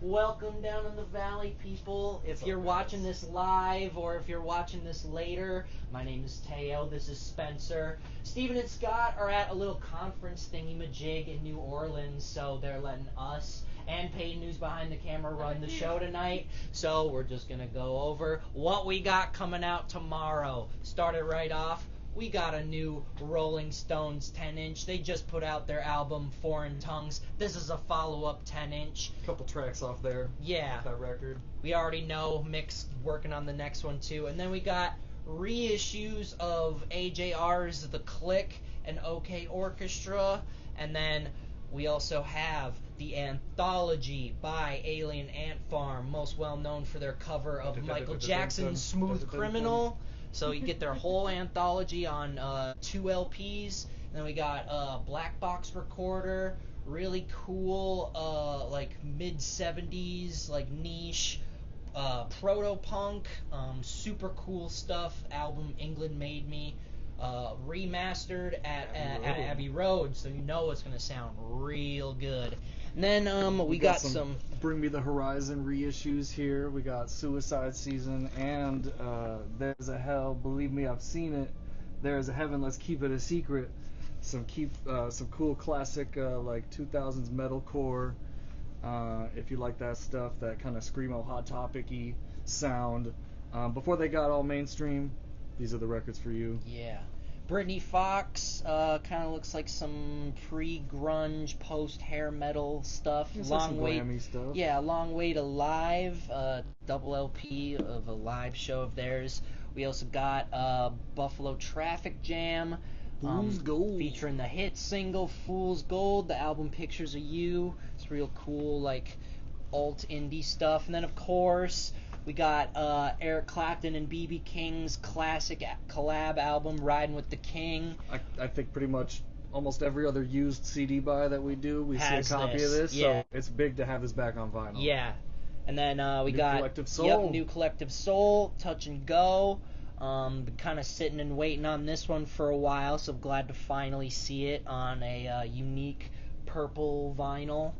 Welcome down in the valley, people. If you're watching this live or if you're watching this later, my name is Teo. This is Spencer. Steven and Scott are at a little conference thingy-majig in New Orleans, so they're letting us and Peyton, who's behind the camera, run the show tonight. So we're just going to go over what we got coming out tomorrow. Start it right off. We got a new Rolling Stones 10-inch. They just put out their album, Foreign Tongues. This is a follow-up 10-inch. Couple tracks off there. Yeah. Off that record. We already know Mick's working on the next one, too. And then we got reissues of AJR's The Click and OK Orchestra. And then we also have the anthology by Alien Ant Farm, most well known for their cover of Michael Jackson's Smooth Criminal. So you get their whole anthology on 2 LPs. And then we got a black box recorder, really cool, like mid-70s, like niche, proto-punk, super cool stuff. Album England Made Me, remastered at Abbey Road, so you know it's gonna sound real good. And then we got some Bring Me the Horizon reissues here. We got Suicide Season and There's a Hell, Believe Me, I've Seen It. There's a Heaven, Let's Keep It a Secret. Some cool classic like 2000s metalcore. If you like that stuff, that kind of screamo, hot topic-y sound. Before they got all mainstream, these are the records for you. Yeah. Brittany Fox kind of looks like some pre-grunge, post-hair metal stuff. It's Long like way, glammy stuff. Yeah, Long Way to Live, double LP of a live show of theirs. We also got Buffalo Traffic Jam, Fool's Gold, featuring the hit single Fool's Gold. The album Pictures of You. It's real cool, like alt indie stuff. And then of course we got Eric Clapton and B.B. King's classic collab album, Riding with the King. I think pretty much almost every other used CD buy that we do, we see a copy of this. Yeah. So it's big to have this back on vinyl. Yeah. And then we New got Collective Soul. Yep, New Collective Soul, Touch and Go. Been kind of sitting and waiting on this one for a while, so glad to finally see it on a unique purple vinyl.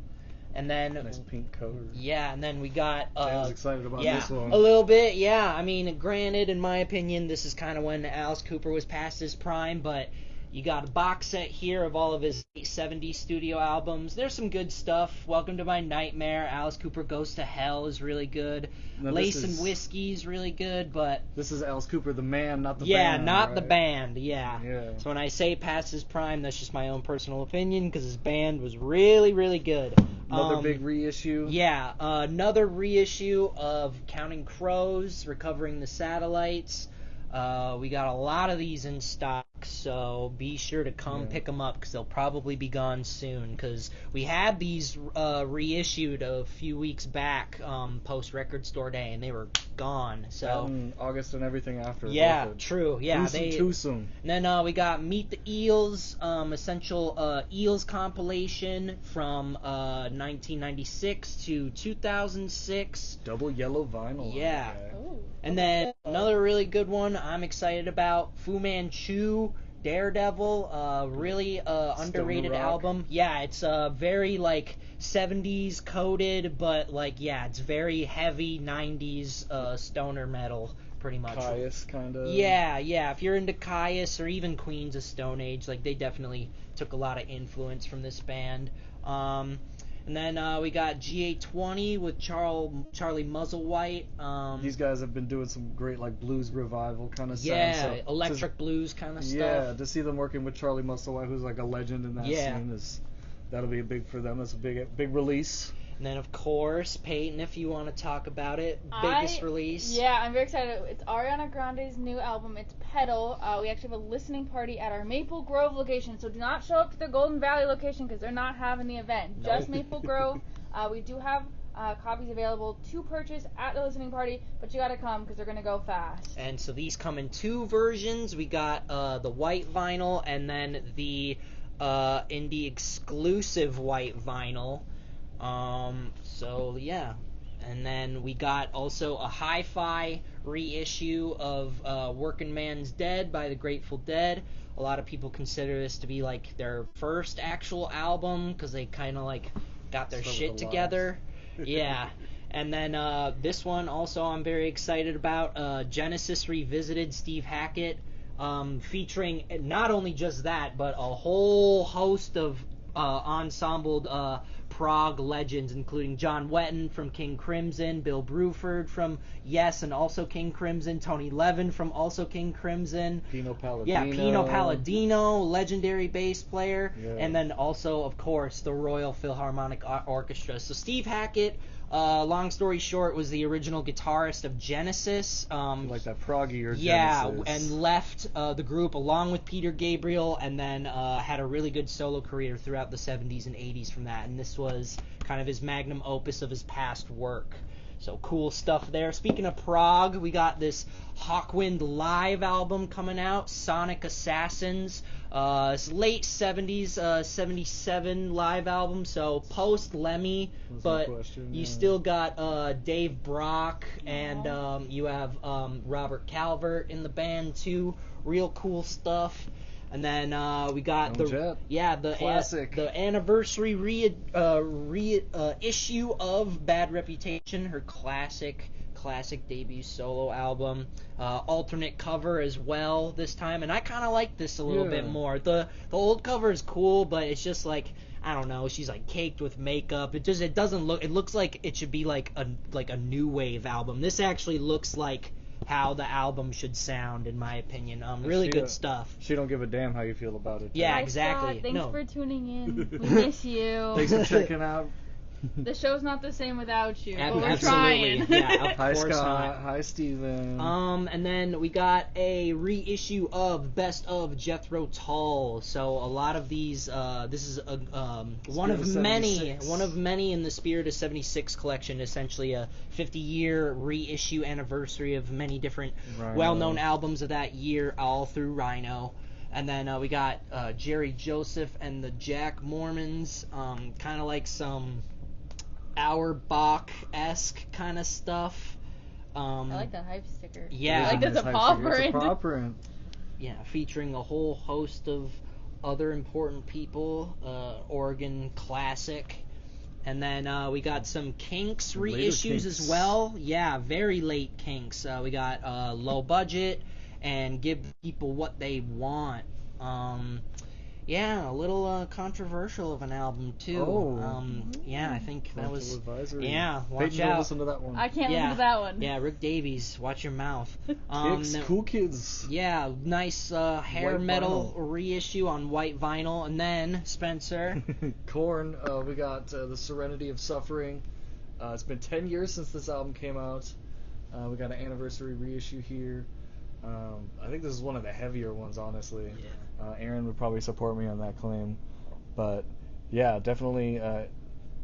And then nice pink cover. Yeah, and then we got Sam's excited about this one. A little bit, yeah. I mean, granted, in my opinion, this is kind of when Alice Cooper was past his prime, but you got a box set here of all of his 70s studio albums. There's some good stuff. Welcome to My Nightmare, Alice Cooper Goes to Hell is really good. Now, Lace and Whiskey is really good, but this is Alice Cooper, the man, not the band. Yeah, not right? the band, yeah. So when I say past his prime, that's just my own personal opinion, because his band was really, really good. Another big reissue. Yeah, another reissue of Counting Crows, Recovering the Satellites. We got a lot of these in stock, so be sure to come pick them up, because they'll probably be gone soon, because we had these reissued a few weeks back post Record Store Day, and they were gone. So in August and everything after. Yeah, true. Yeah, too soon. And then we got Meet the Eels, essential Eels compilation from 1996 to 2006. Double yellow vinyl. Yeah. Ooh. And then another really good one I'm excited about, Fu Manchu, Daredevil, really underrated album. Yeah, it's very like 70s coded, but like it's very heavy 90s stoner metal pretty much. Caius kind of. Yeah, if you're into Caius or even Queens of Stone Age, like they definitely took a lot of influence from this band. And then we got GA20 with Charlie Musselwhite. These guys have been doing some great like blues revival kind of sound. Yeah, electric blues kind of stuff. Yeah, to see them working with Charlie Musselwhite, who's like a legend in that scene, that'll be big for them. That's a big release. And then of course, Peyton, if you want to talk about it, biggest release. Yeah, I'm very excited. It's Ariana Grande's new album. It's Pedal. We actually have a listening party at our Maple Grove location, so do not show up to the Golden Valley location because they're not having the event. Just Maple Grove. We do have copies available to purchase at the listening party, but you gotta come because they're gonna go fast. And so these come in 2 versions. We got the white vinyl and then the indie exclusive white vinyl. So yeah, and then we got also a hi-fi reissue of Working Man's Dead by the Grateful Dead. A lot of people consider this to be like their first actual album because they kind of like got their shit together. Yeah. And then this one also I'm very excited about. Genesis Revisited, Steve Hackett, featuring not only just that, but a whole host of ensembled prog legends, including John Wetton from King Crimson, Bill Bruford from Yes and also King Crimson, Tony Levin from also King Crimson. Pino Palladino. Yeah, Pino Palladino, legendary bass player. Yeah. And then also, of course, the Royal Philharmonic Orchestra. So Steve Hackett, long story short, was the original guitarist of Genesis. Like that proggier yeah, Genesis. and left the group along with Peter Gabriel, and then had a really good solo career throughout the 70s and 80s from that. And this was kind of his magnum opus of his past work. So cool stuff there. Speaking of prog, we got this Hawkwind live album coming out, Sonic Assassins. It's late 70s, 77 live album, so post Lemmy, but you still got Dave Brock, and you have Robert Calvert in the band too. Real cool stuff. And then we got the classic, the anniversary issue of Bad Reputation, her classic debut solo album, alternate cover as well this time, and I kind of like this a little bit more. The old cover is cool, but it's just like, I don't know, she's like caked with makeup. It doesn't look. It looks like it should be like a new wave album. This actually looks like how the album should sound, in my opinion. Really good stuff. She don't give a damn how you feel about it. Yeah, Hi, exactly. Scott. Thanks for tuning in. We miss you. Thanks for checking out. The show's not the same without you, but we're Absolutely. trying. Yeah, of Hi, course Scott. not. Hi, Steven. And then we got a reissue of Best of Jethro Tull. So a lot of these, this is one of many in the Spirit of 76 collection. Essentially a 50-year reissue anniversary of many different well-known albums of that year, all through Rhino. And then we got Jerry Joseph and the Jack Mormons, kind of like some Auerbach-esque kind of stuff. I like that hype sticker. Yeah. I like that's a paw print. It's a paw print. Yeah, featuring a whole host of other important people. Oregon classic. And then we got some Kinks reissues as well. Yeah, very late Kinks. We got Low Budget and Give People What They Want. Yeah, a little controversial of an album too. Oh. Yeah, I think that was. Advisory. Yeah, watch Peyton, out. listen to that one. I can't listen to that one. Yeah, Rick Davies, watch your mouth. Kicks, Cool Kids. Yeah, nice hair White metal vinyl. reissue on white vinyl, and then Spencer. Korn. We got The Serenity of Suffering. It's been 10 years since this album came out. We got an anniversary reissue here. I think this is one of the heavier ones, honestly. Yeah. Aaron would probably support me on that claim, but yeah, definitely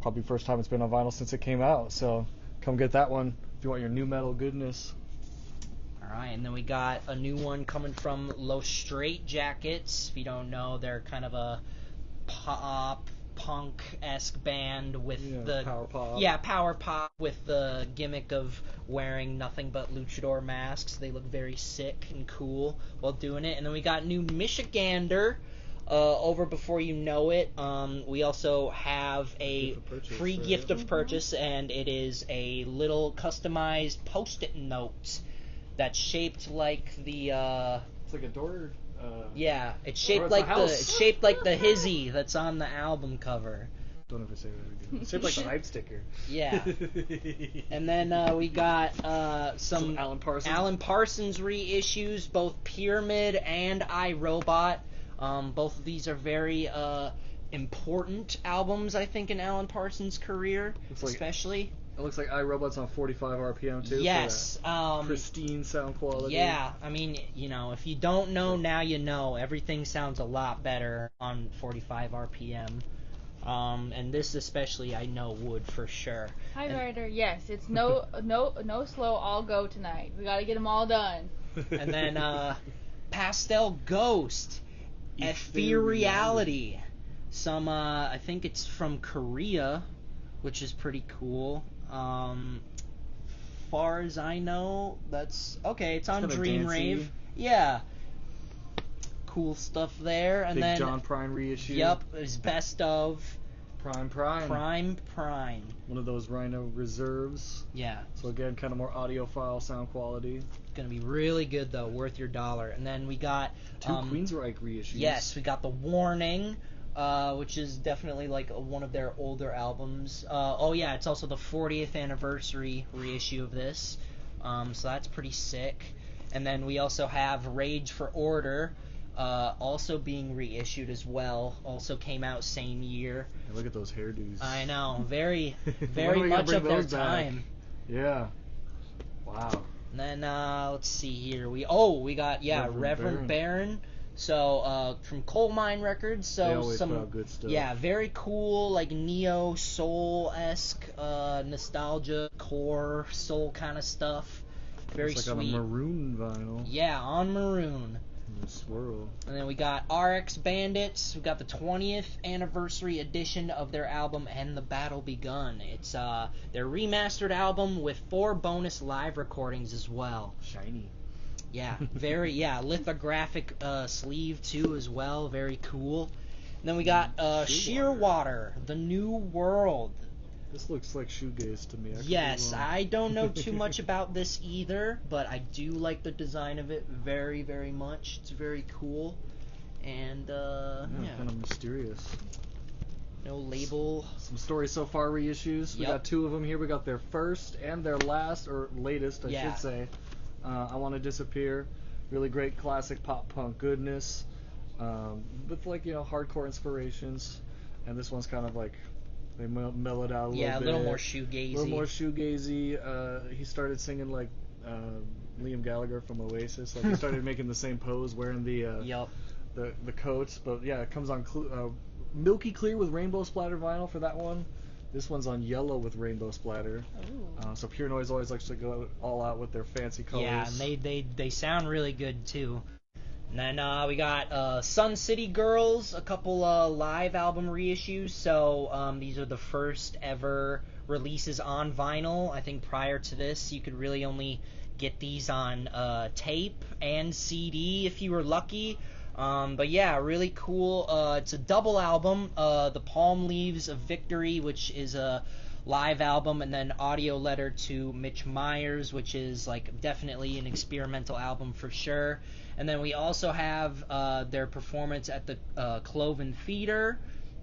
probably first time it's been on vinyl since it came out, so come get that one if you want your new metal goodness. Alright, and then we got a new one coming from Los Straight Jackets. If you don't know, they're kind of a pop punk-esque band with power pop. Yeah, power pop with the gimmick of wearing nothing but luchador masks. They look very sick and cool while doing it. And then we got new Michigander over Before You Know It. We also have a free gift of purchase, and it is a little customized Post-it note that's shaped like the It's like a door. yeah, it's shaped like the hizzy that's on the album cover. Don't ever say that again. It's shaped like the hype sticker. Yeah. And then we got some Alan Parsons. Alan Parsons reissues, both Pyramid and iRobot. Both of these are very important albums, I think, in Alan Parsons' career, especially. It looks like iRobot's on 45 RPM too. Yes. For that pristine sound quality. Yeah, I mean, you know, if you don't know, now you know. Everything sounds a lot better on 45 RPM. And this especially, I know would for sure. Hi, Ryder. Yes, it's no slow, all go tonight. We gotta get them all done. And then Pastel Ghost, Ethereality. Some, I think it's from Korea, which is pretty cool. Far as I know, that's okay. It's on Dream Rave. Yeah. Cool stuff there. And Big then John Prine reissue. Yep, is Best of Prime. Prime. One of those Rhino reserves. Yeah. So again, kind of more audiophile sound quality. Gonna be really good though, worth your dollar. And then we got two Queensryche reissues. Yes, we got The Warning, which is definitely like one of their older albums. Oh yeah, it's also the 40th anniversary reissue of this, so that's pretty sick. And then we also have Rage for Order, also being reissued as well. Also came out same year. Hey, look at those hairdos. I know, very much of their time. Yeah. Wow. And then let's see here. We got Reverend Baron. So from Coal Mine Records. So they always put out good stuff. Yeah, very cool, like neo soul-esque, nostalgia, core soul kind of stuff. Very it's sweet. like on a maroon vinyl. Yeah, on maroon. Swirl. And then we got RX Bandits. We got the 20th anniversary edition of their album And the Battle Begun. It's their remastered album with 4 bonus live recordings as well. Shiny. Yeah, lithographic sleeve too as well. Very cool. And then we got Shearwater, The New World. This looks like shoegaze to me. Yes, I don't know too much about this either, but I do like the design of it very, very much. It's very cool, and kind of mysterious. No label. Some Stories So Far reissues. We got 2 of them here. We got their first and their last, or latest, I should say. I Want to Disappear. Really great classic pop punk goodness, with hardcore inspirations, and this one's kind of like. They mellowed out a little bit. Yeah, a little more shoegazy. A little more shoegazy. He started singing like Liam Gallagher from Oasis. Like he started making the same pose, wearing the coats. But yeah, it comes on milky clear with rainbow splatter vinyl for that one. This one's on yellow with rainbow splatter. So Pure Noise always likes to go all out with their fancy colors. Yeah, and they sound really good too. And then we got Sun City Girls, a couple live album reissues. So these are the first ever releases on vinyl. I think prior to this, you could really only get these on tape and CD if you were lucky. But yeah, really cool. It's a double album. The Palm Leaves of Victory, which is a live album, and then Audio Letter to Mitch Myers, which is like definitely an experimental album for sure. And then we also have their performance at the Cloven Theater,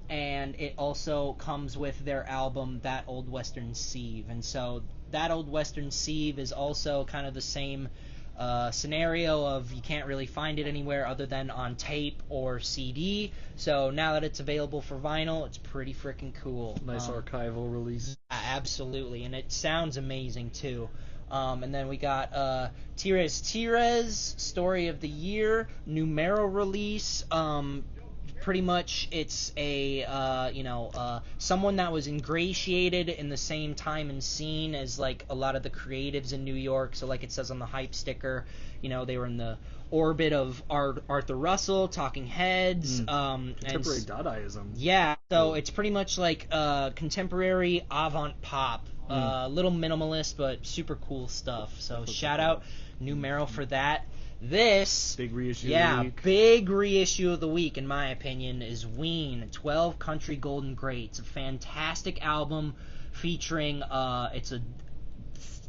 and it also comes with their album That Old Western Sieve. And so That Old Western Sieve is also kind of the same scenario of you can't really find it anywhere other than on tape or CD. So now that it's available for vinyl, it's pretty freaking cool. Nice archival release. Absolutely, and it sounds amazing too. And then we got Tires, Story of the Year, Numero release. Pretty much it's a someone that was ingratiated in the same time and scene as like a lot of the creatives in New York. So like it says on the hype sticker, they were in the orbit of Arthur Russell, Talking Heads, contemporary Dadaism. Yeah, so it's pretty much like contemporary avant pop, little minimalist but super cool stuff. So shout out Numero for that. This big reissue of the week. Big reissue of the week in my opinion is Ween, 12 Country Golden Greats, a fantastic album featuring it's a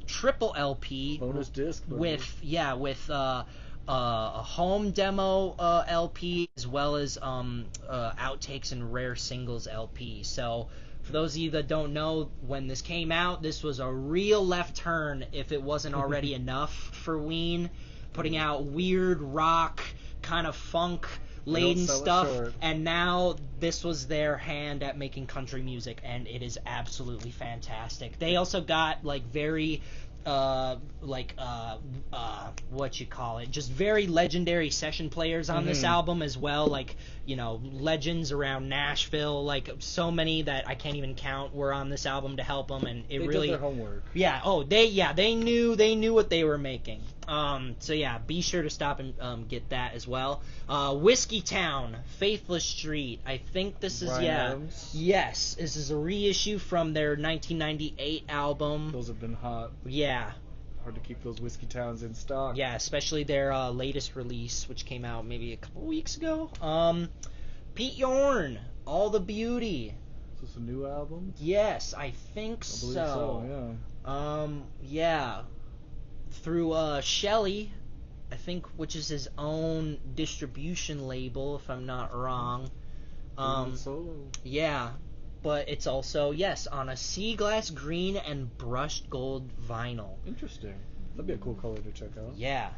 triple LP bonus disc with a home demo LP as well as outtakes and rare singles LP. So for those of you that don't know, when this came out, this was a real left turn if it wasn't already enough for Ween, putting out weird rock, kind of funk laden stuff, and now this was their hand at making country music, and it is absolutely fantastic. They also got like very just very legendary session players on this album as well, like legends around Nashville, like so many that I can't even count were on this album to help them, and they really did their homework. They knew what they were making. So yeah, be sure to stop and get that as well. Whiskey Town, Faithless Street. I think this is yes, this is a reissue from their 1998 album. Those have been hot. Yeah. Hard to keep those Whiskey Towns in stock. Yeah, especially their latest release, which came out maybe a couple weeks ago. Pete Yorn, All the Beauty. So Is this a new album? Yes, I think I believe so. yeah. Yeah. Through Shelly, I think, which is his own distribution label, if I'm not wrong. Solo. Yeah. But it's also, yes, on a sea glass green and brushed gold vinyl. Interesting. That'd be a cool color to check out. Yeah.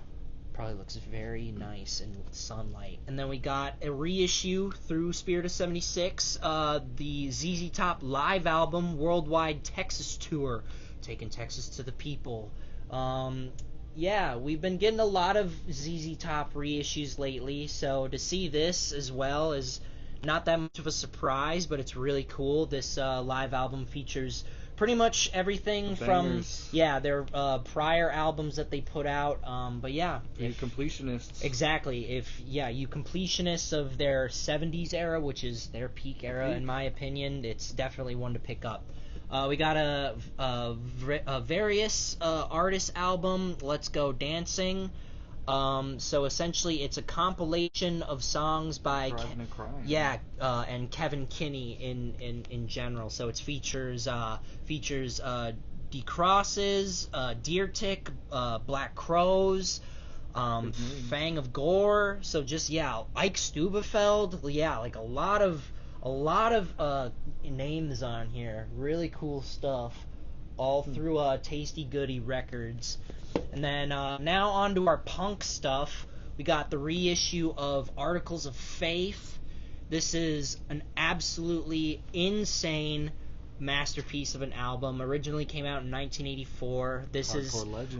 Probably looks very nice in sunlight. And then we got a reissue through Spirit of 76, the ZZ Top live album Worldwide Texas Tour, taking Texas to the people. Yeah, we've been getting a lot of ZZ Top reissues lately, so to see this as well is not that much of a surprise, but it's really cool. This live album features pretty much everything from their prior albums that they put out. But yeah, you completionists. Exactly. If you completionists of their 70s era, which is their peak era in my opinion, it's definitely one to pick up. We got a various artist album, Let's Go Dancing. So essentially, it's a compilation of songs by and Kevin Kinney in general. So it features D-Crosses, Deer Tick, Black Crows, Fang of Gore. So just Ike Stubefeld. Yeah, like a lot of names on here. Really cool stuff. All through Tasty Goody Records. And then now on to our punk stuff. We got the reissue of Articles of Faith. This is an absolutely insane masterpiece of an album. Originally came out in 1984.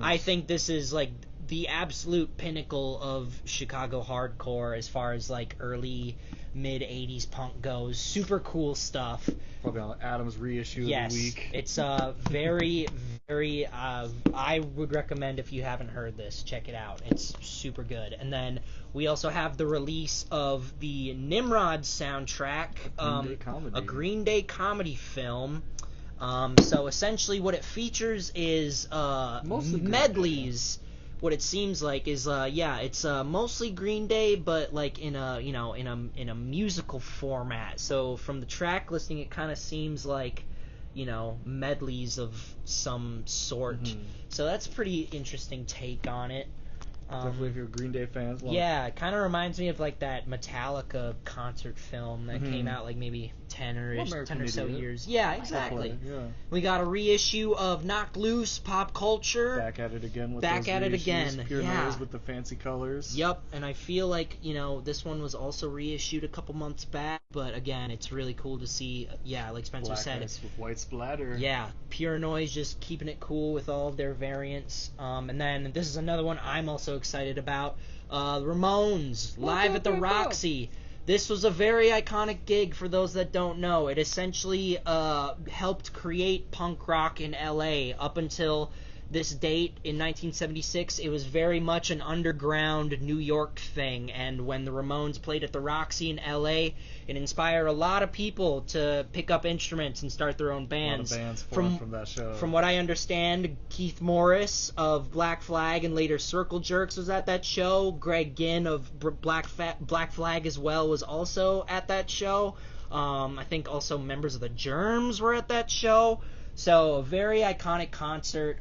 I think this is like the absolute pinnacle of Chicago hardcore as far as like early mid 80s punk goes. Super cool stuff. Probably on Adam's reissue of the week. It's very I would recommend, if you haven't heard this, check it out. It's super good. And then we also have the release of the Nimrod soundtrack, a Green Day comedy film. So essentially what it features is medleys. What it seems like is it's mostly Green Day, but like in a musical format. So from the track listing, it kind of seems like medleys of some sort. So that's a pretty interesting take on it. Definitely if you're Green Day fans. It kind of reminds me of like that Metallica concert film that came out like maybe 10 or so years. Yeah, exactly. Yeah. We got a reissue of Knocked Loose, Pop Culture. Back at it again with those reissues. Pure Noise with the fancy colors. Yep, and I feel like, this one was also reissued a couple months back, but again, it's really cool to see, like Spencer said. With white splatter. Yeah, Pure Noise just keeping it cool with all of their variants. And then this is another one I'm also excited about. Ramones, live at the Roxy. This was a very iconic gig for those that don't know. It essentially helped create punk rock in LA. Up until this date in 1976, it was very much an underground New York thing, and when the Ramones played at the Roxy in LA, it inspired a lot of people to pick up instruments and start their own bands. A lot of bands formed from that show. From what I understand, Keith Morris of Black Flag and later Circle Jerks was at that show. Greg Ginn of Black Flag as well was also at that show. I think also members of the Germs were at that show. So, a very iconic concert.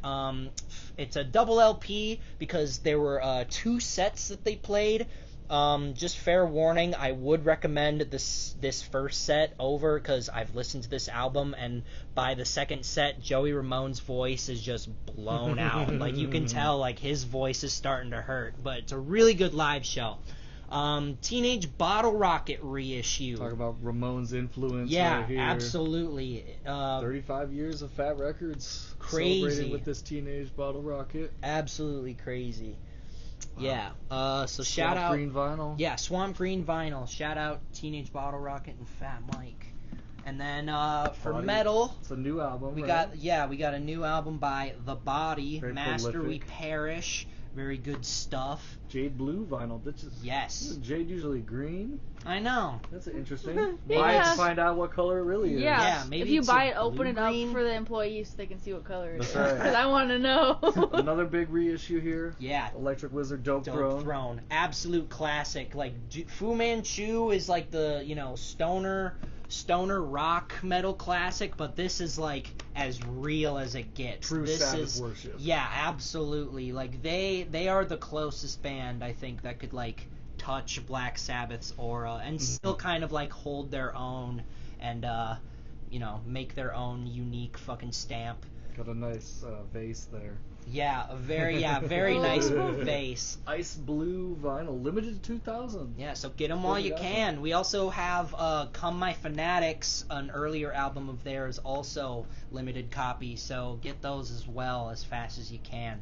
It's a double LP because there were 2 sets that they played. Just fair warning, I would recommend this first set over because I've listened to this album, and by the second set, Joey Ramone's voice is just blown out. Like, you can tell, like, his voice is starting to hurt. But it's a really good live show. Teenage Bottle Rocket reissue. Talk about Ramones' influence right here. Yeah, absolutely. 35 years of Fat Records. Crazy. Celebrated with this Teenage Bottle Rocket. Absolutely crazy. Wow. Yeah. So shout out. Swamp Green Vinyl. Yeah, Swamp Green Vinyl. Shout out Teenage Bottle Rocket and Fat Mike. And then for metal, it's a new album. We got a new album by The Body. Very Master prolific. We Perish. Very good stuff. Jade blue vinyl. Yes. Isn't jade usually green? I know. That's interesting. Why find out what color it really is? Yeah. Maybe if you it's buy it, open it up green. for the employees so they can see what color it is. That's right. Because I want to know. Another big reissue here. Yeah. Electric Wizard Dope Throne. Absolute classic. Like Fu Manchu is like the stoner stoner rock metal classic, but this is like as real as it gets. True this Sabbath is worship. Yeah, absolutely. Like they are the closest band I think that could like touch Black Sabbath's aura and still kind of like hold their own and make their own unique fucking stamp. Got a nice vase there. Yeah, very nice vase. Ice blue vinyl, limited to 2,000. Yeah, so get them while you can. We also have Come My Fanatics, an earlier album of theirs, also limited copy, so get those as well as fast as you can.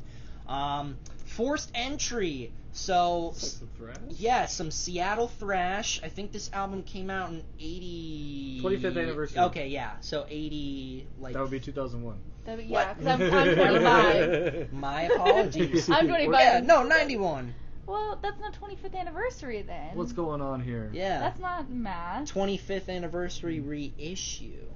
Forced entry. So, Some thrash? yeah, some Seattle thrash. I think this album came out in 80... 25th anniversary. Okay, yeah, so 80... That would be 2001. Yeah, because I'm 25. My apologies. I'm 25. Yeah, no, 91. Well, that's not 25th anniversary then. What's going on here? Yeah. That's not math. 25th anniversary reissue.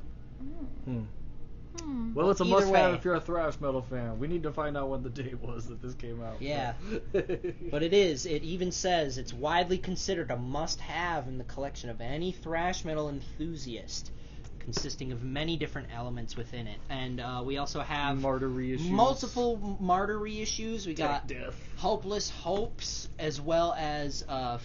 Well, it's a Either must-have way. if you're a thrash metal fan. We need to find out when the date was that this came out. Yeah. But it even says it's widely considered a must-have in the collection of any thrash metal enthusiast, consisting of many different elements within it. And we also have Martyr reissues. multiple Martyr reissues. We got Death. Hopeless Hopes, as well as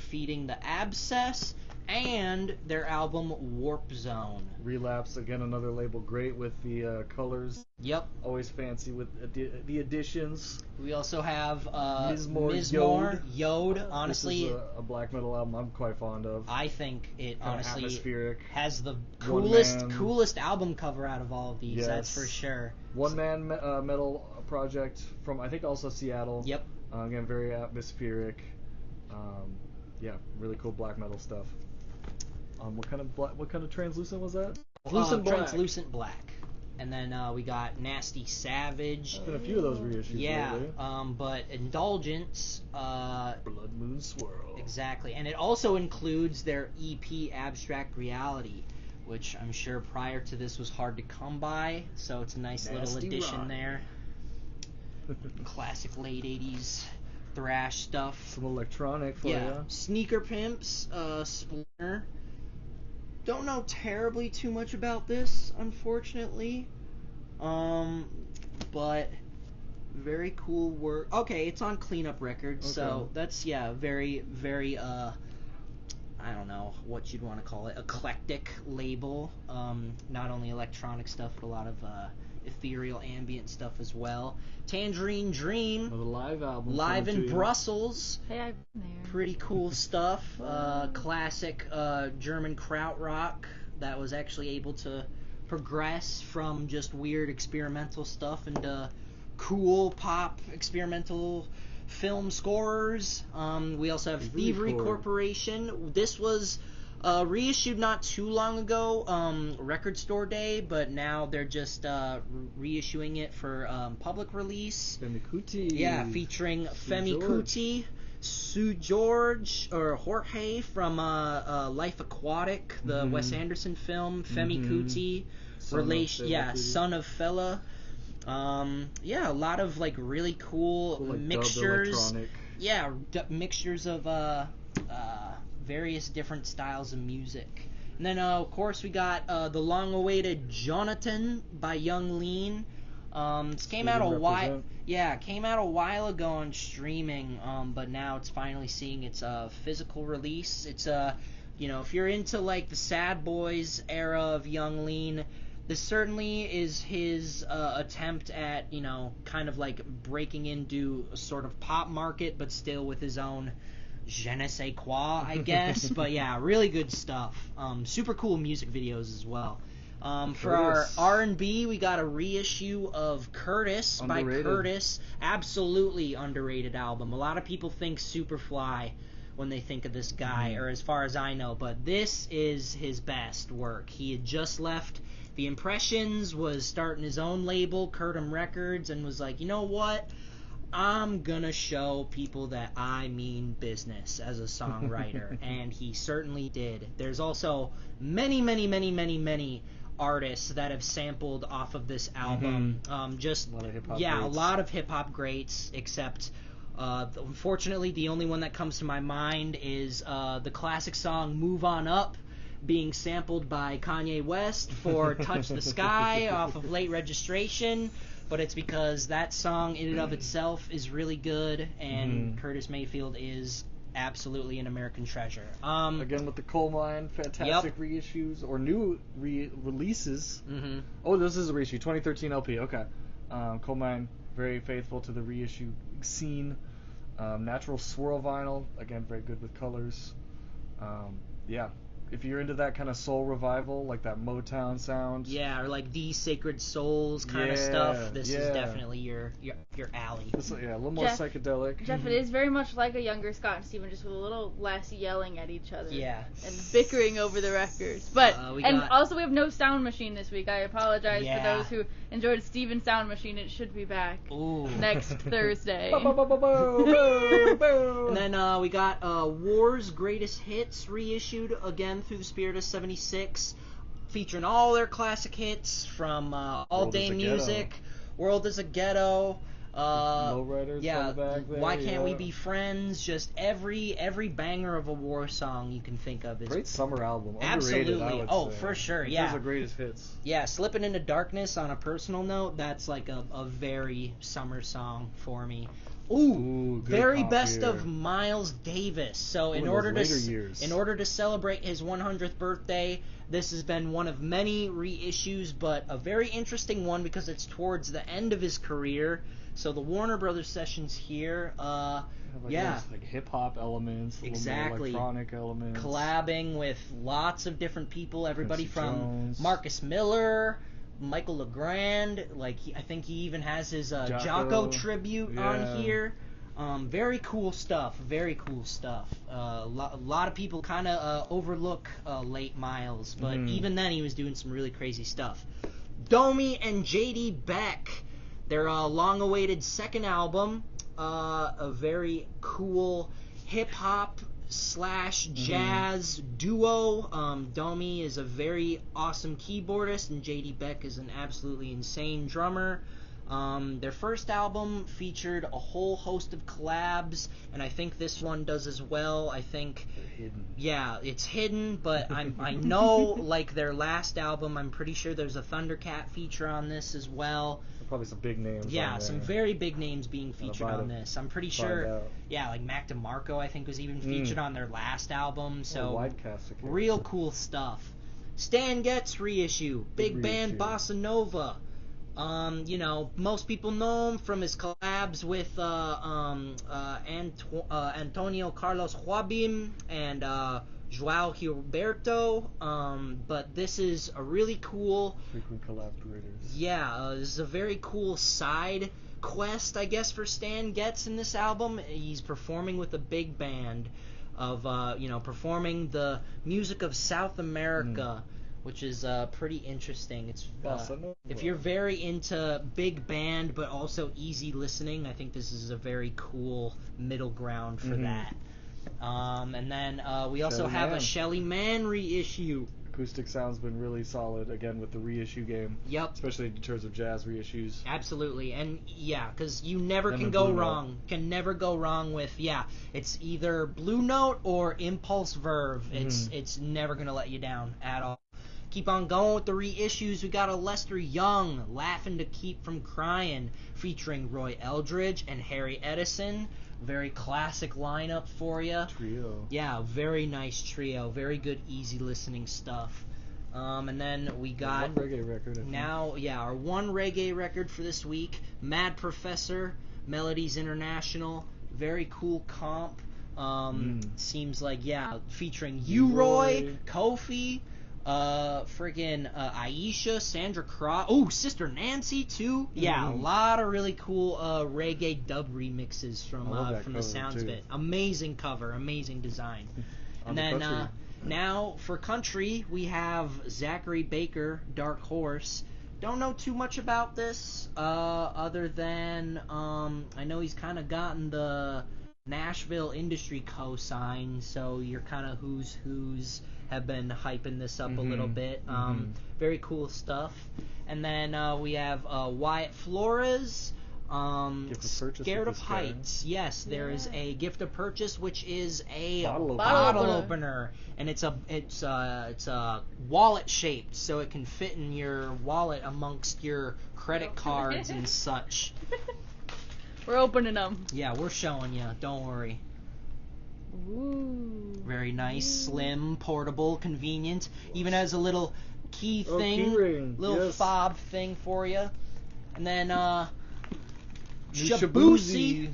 Feeding the Abscess, and their album Warp Zone. Relapse, again, another label great with the colors. Yep. Always fancy with the additions. We also have Mizmor Yod. Honestly, this is a black metal album I'm quite fond of. I think it Kinda honestly atmospheric. has the One man. coolest album cover out of all of these. Yes. That's for sure. One-man metal project from, I think, also Seattle. Yep. Again, very atmospheric. Yeah, really cool black metal stuff. What kind of translucent was that? Translucent Black. And then we got Nasty Savage. Been a few of those reissues Yeah, lately. but Indulgence. Blood Moon Swirl. Exactly, and it also includes their EP Abstract Reality, which I'm sure prior to this was hard to come by. So it's a nice little Nasty addition rock. there. Classic late '80s thrash stuff. Some electronic for Yeah, you. Sneaker Pimps, Splinter. Don't know terribly too much about this, unfortunately. But very cool work. Okay, it's on Cleanup Records, so Okay. that's very, very I don't know what you'd want to call it, eclectic label. Not only electronic stuff, but a lot of ethereal ambient stuff as well. Tangerine Dream, Another live album. live coming in to you. Brussels. Hey, I've been there. Pretty cool stuff. Classic German krautrock that was actually able to progress from just weird experimental stuff into cool pop experimental film scorers. We also have Really Thievery cool. Corporation. This was reissued not too long ago, Record Store Day, but now they're just reissuing it for public release. Femi Kuti. Yeah, featuring Femi George. Kuti, Sue George, or Jorge from Life Aquatic, the Wes Anderson film. Femi Kuti, Son of Fela Kuti. son of Fela. Yeah, a lot of like really cool Cool, like, dubbed mixtures. electronic. Yeah, mixtures of various different styles of music. And then, of course, we got the long-awaited Jonathan by Young Lean. This came out a Student while. Represent. Yeah, came out a while ago on streaming, but now it's finally seeing its physical release. It's if you're into like the Sad Boys era of Young Lean, this certainly is his attempt at kind of like breaking into a sort of pop market, but still with his own je ne sais quoi, I guess. But yeah, really good stuff. Super cool music videos as well. For our Curtis. R&B, we got a reissue of Curtis Underrated. by Curtis. Absolutely underrated album. A lot of people think Superfly when they think of this guy, or as far as I know, but this is his best work. He had just left The Impressions, was starting his own label, Curtum Records, and was like, you know what? I'm gonna show people that I mean business as a songwriter, and he certainly did. There's also many artists that have sampled off of this album. Just A lot of hip-hop a greats. lot of hip hop greats, except unfortunately the only one that comes to my mind is the classic song "Move On Up" being sampled by Kanye West for Touch the Sky off of Late Registration, but it's because that song in and of itself is really good, and Curtis Mayfield is absolutely an American treasure. Again with the Coal Mine, fantastic reissues or new releases. Oh, this is a reissue, 2013 LP. Okay, Coal Mine, very faithful to the reissue scene. Natural Swirl vinyl, again very good with colors. Yeah, if you're into that kind of soul revival, like that Motown sound. Yeah, or like These Sacred Souls kind of stuff. This is definitely your alley. A little more psychedelic. Jeff, it is very much like a younger Scott and Steven, just with a little less yelling at each other. Yeah. And bickering over the records. But also we have no sound machine this week. I apologize for those who enjoyed Steven's sound machine. It should be back next Thursday. And then we got War's Greatest Hits reissued again through the spirit of 76, featuring all their classic hits from All Day Music, World is a Ghetto, Lowriders on the back there, Why Can't We Be Friends, just every banger of a War song you can think of. Is great summer album. Absolutely. Underrated, I would say. For sure, yeah. Those are greatest hits. Yeah, Slipping Into Darkness, on a personal note, that's like a very summer song for me. Ooh, very best year. of Miles Davis. So in order to celebrate his 100th birthday, this has been one of many reissues, but a very interesting one because it's towards the end of his career. So the Warner Brothers sessions here, like hip hop elements, exactly, more electronic elements, collabing with lots of different people, everybody Quincy from Jones, Marcus Miller, Michael Legrand, I think he even has his Jocko tribute on here. Very cool stuff. A lot of people kind of overlook late Miles, but even then he was doing some really crazy stuff. Domi and JD Beck, their long-awaited second album, a very cool hip-hop / jazz duo. Domi is a very awesome keyboardist, and JD Beck is an absolutely insane drummer. Their first album featured a whole host of collabs, and I think this one does as well. I think they're hidden. Yeah, it's hidden, but I know, like their last album, I'm pretty sure there's a Thundercat feature on this as well. Probably some big names. Yeah, some very big names being featured on this. I'm pretty sure. Yeah, like Mac DeMarco, I think, was even featured on their last album. So real cool stuff. Stan Getz reissue, big band bossa nova. Most people know him from his collabs with Antonio Carlos Jobim and João Gilberto, but this is a really cool... Frequent collaborators. Yeah, this is a very cool side quest, I guess, for Stan Getz in this album. He's performing with a big band of, performing the music of South America, which is pretty interesting. It's if you're very into big band but also easy listening, I think this is a very cool middle ground for that. And then we also have a Shelly Manne reissue. Acoustic sound's been really solid, again, with the reissue game. Yep. Especially in terms of jazz reissues. Absolutely. And, because you never can go wrong. Can never go wrong with, it's either Blue Note or Impulse Verve. It's never going to let you down at all. Keep on going with the reissues. We got a Lester Young, Laughing to Keep from Crying, featuring Roy Eldridge and Harry Edison. Very classic lineup for you. Trio. Yeah, very nice trio. Very good, easy listening stuff. And then we got one reggae record. Our one reggae record for this week. Mad Professor, Melodies International. Very cool comp. Seems like featuring U-Roy, Kofi. Aisha, Sandra Cross, Sister Nancy too. Yeah, a lot of really cool reggae dub remixes from the sounds of it. Amazing cover, amazing design. And then now for country we have Zachary Baker, Dark Horse. Don't know too much about this other than I know he's kind of gotten the Nashville industry cosign, so you're kind of who's have been hyping this up a little bit. Very cool stuff. And then we have Wyatt Flores, Gift of purchase Scared with of this guy. Heights. Yes, there is a gift of purchase, which is a Bottle opener. opener, and it's a wallet shaped, so it can fit in your wallet amongst your credit cards and such. We're opening them. Yeah, we're showing you. Don't worry. Ooh. Very nice, slim, portable, convenient. Even has a little key Oh, thing, key ring, little yes. fob thing for you. And then Shabuzi. Shabuzi,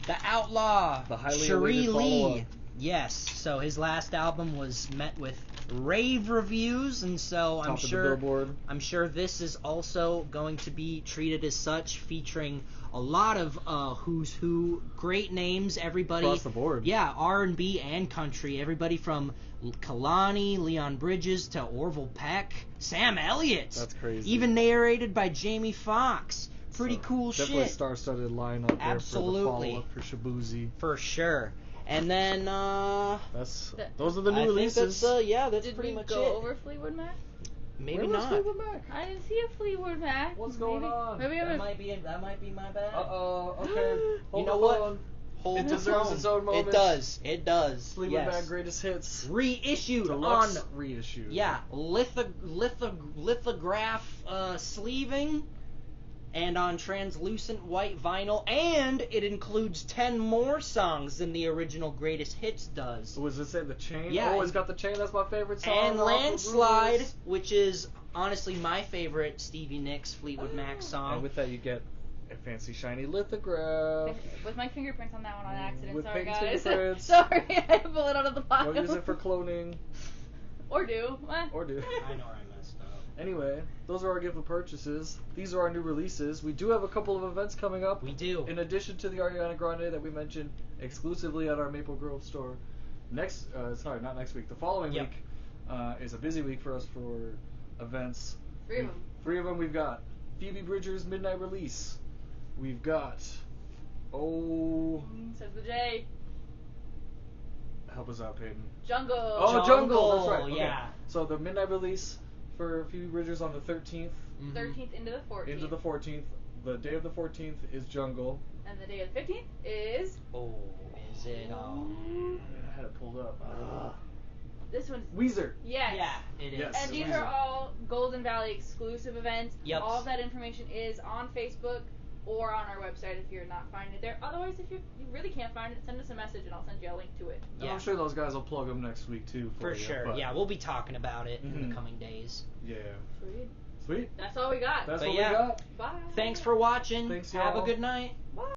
the outlaw, The highly Cherie awaited Lee. follow-up. Yes, so his last album was met with rave reviews, and so Top of the Billboard. I'm sure this is also going to be treated as such, featuring a lot of who's who, great names, everybody Across the board. Yeah, R&B and country, everybody from Kalani, Leon Bridges to Orville Peck, Sam Elliott. That's crazy. Even narrated by Jamie Foxx. Pretty So, cool definitely shit. star-studded lineup there Absolutely. for the follow-up for Shabuzi. For sure. And then Those are the new I releases. think that's Did pretty we much go it. over Fleetwood Mac? Maybe Where was not. Fleetwood Mac? I didn't see a Fleetwood Mac. What's going on? Maybe That might be my bad. Okay. Hold know the what? phone. Hold It the deserves phone. its own moment. It does. Fleetwood Yes. Mac greatest hits. Reissued Deluxe on reissue. lithograph sleeving and on translucent white vinyl, and it includes 10 more songs than the original greatest hits does. Was it say the chain? Yeah. Oh, it's got the chain. That's my favorite song. And off of Landslide, Rumors. which is honestly my favorite Stevie Nicks Fleetwood Mac song. And with that, you get a fancy shiny lithograph. With my fingerprints on that one on accident. With Sorry, pink guys. fingerprints. Sorry, I had to pull it out of the bottom. Don't use it for cloning. Or do. Or do. I know I messed up. Anyway, those are our gift of purchases. These are our new releases. We do have a couple of events coming up. We do. In addition to the Ariana Grande that we mentioned exclusively at our Maple Grove store. Not next week. The following Yep. week is a busy week for us for events. 3 of them. 3 of them. We've got Phoebe Bridgers' midnight release. We've got Says the J. help us out, Peyton. Jungle. Oh, Jungle. That's right. Okay. Yeah. So the midnight release for Phoebe Bridgers on the 13th 13th into the 14th. into the 14th. The day of the 14th is Jungle. And the day of the 15th is. Oh, is it? I had it pulled up. This one's. Weezer. Yes. Yeah, it is. Yes. And these Weezer. are all Golden Valley exclusive events. Yep. All of that information is on Facebook or on our website if you're not finding it there. Otherwise, if you really can't find it, send us a message and I'll send you a link to it. And Yeah. I'm sure those guys will plug them next week too. For you, sure. but- Yeah, we'll be talking about it in Mhm. the coming days. Yeah. Sweet. Sweet. That's all we got. That's But what yeah. we got. Bye. Thanks for watching. Thanks, Have a y'all. good night.